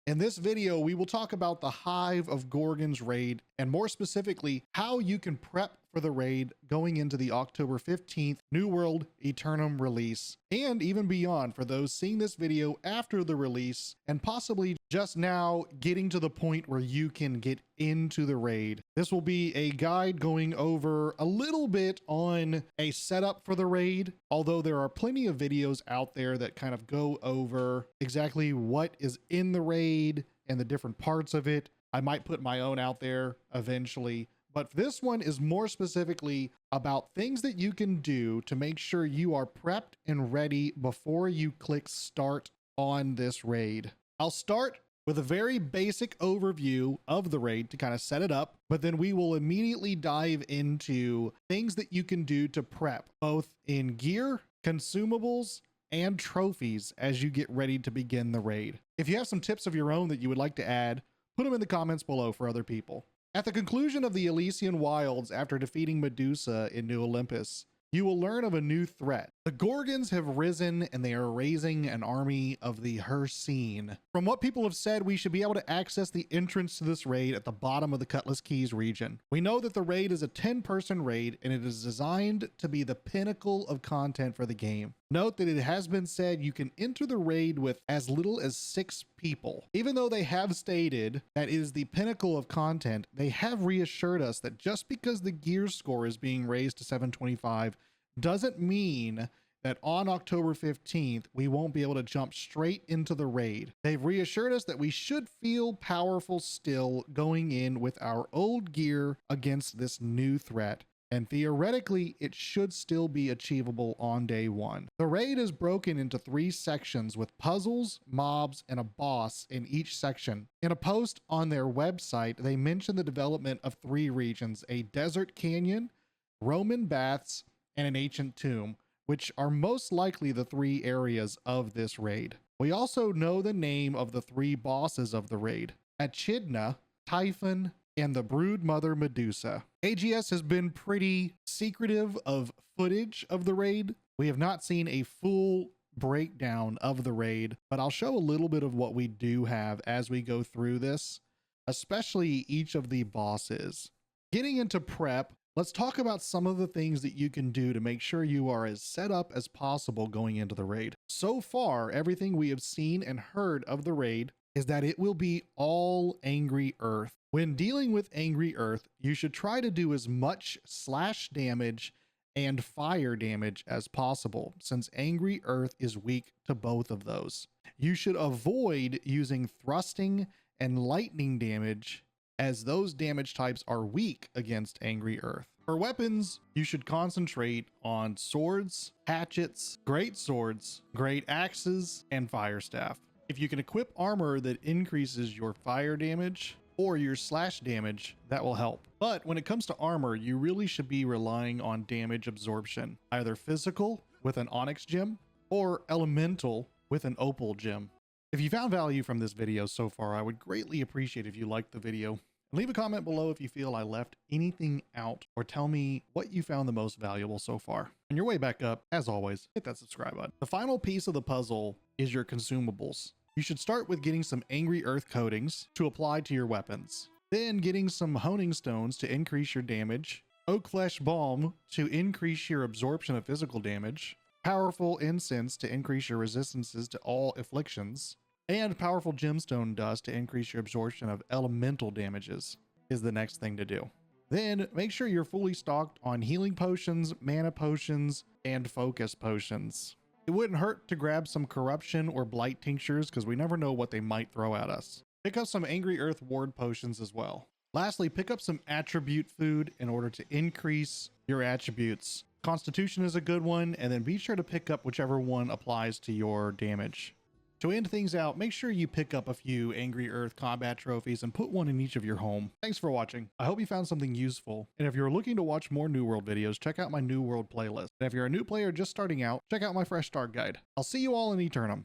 In this video, we will talk about the Hive of Gorgons raid, and more specifically, how you can prep for the raid going into the October 15th New World Aeternum release, and even beyond for those seeing this video after the release, and possibly just now getting to the point where you can get into the raid. This will be a guide going over a little bit on a setup for the raid, although there are plenty of videos out there that kind of go over exactly what is in the raid and the different parts of it. I might put my own out there eventually, but this one is more specifically about things that you can do to make sure you are prepped and ready before you click start on this raid. I'll start with a very basic overview of the raid to kind of set it up, but then we will immediately dive into things that you can do to prep, both in gear, consumables, and trophies as you get ready to begin the raid. If you have some tips of your own that you would like to add, put them in the comments below for other people. At the conclusion of the Elysian Wilds, after defeating Medusa in New Olympus, you will learn of a new threat. The Gorgons have risen and they are raising an army of the Hirsine. From what people have said, we should be able to access the entrance to this raid at the bottom of the Cutlass Keys region. We know that the raid is a 10-person raid and it is designed to be the pinnacle of content for the game. Note that it has been said you can enter the raid with as little as 6 people. Even though they have stated that it is the pinnacle of content, they have reassured us that just because the gear score is being raised to 725 doesn't mean that on October 15th, we won't be able to jump straight into the raid. They've reassured us that we should feel powerful still going in with our old gear against this new threat. And theoretically, it should still be achievable on day one. The raid is broken into 3 sections with puzzles, mobs, and a boss in each section. In a post on their website, they mention the development of 3 regions: a desert canyon, Roman baths, and an ancient tomb, which are most likely the 3 areas of this raid. We also know the name of the 3 bosses of the raid: Echidna, Typhon, and the brood mother Medusa. AGS has been pretty secretive of footage of the raid. We have not seen a full breakdown of the raid, but I'll show a little bit of what we do have as we go through this, especially each of the bosses. Getting into prep, let's talk about some of the things that you can do to make sure you are as set up as possible going into the raid. So far, everything we have seen and heard of the raid is that it will be all Angry Earth. When dealing with Angry Earth, you should try to do as much slash damage and fire damage as possible, since Angry Earth is weak to both of those. You should avoid using thrusting and lightning damage, as those damage types are weak against Angry Earth. For weapons, you should concentrate on swords, hatchets, great swords, great axes, and fire staff. If you can equip armor that increases your fire damage or your slash damage, that will help. But when it comes to armor, you really should be relying on damage absorption, either physical with an onyx gem or elemental with an opal gem. If you found value from this video so far, I would greatly appreciate if you liked the video. Leave a comment below if you feel I left anything out, or tell me what you found the most valuable so far. On your way back up, as always, hit that subscribe button. The final piece of the puzzle is your consumables. You should start with getting some Angry Earth coatings to apply to your weapons. Then getting some honing stones to increase your damage, oak flesh balm to increase your absorption of physical damage, powerful incense to increase your resistances to all afflictions, and powerful gemstone dust to increase your absorption of elemental damages is the next thing to do. Then make sure you're fully stocked on healing potions, mana potions, and focus potions. It wouldn't hurt to grab some corruption or blight tinctures because we never know what they might throw at us. Pick up some Angry Earth ward potions as well. Lastly, pick up some attribute food in order to increase your attributes. Constitution is a good one, and then be sure to pick up whichever one applies to your damage. To end things out, make sure you pick up a few Angry Earth combat trophies and put one in each of your home. Thanks for watching. I hope you found something useful. And if you're looking to watch more New World videos, check out my New World playlist. And if you're a new player just starting out, check out my Fresh Start guide. I'll see you all in Eternum.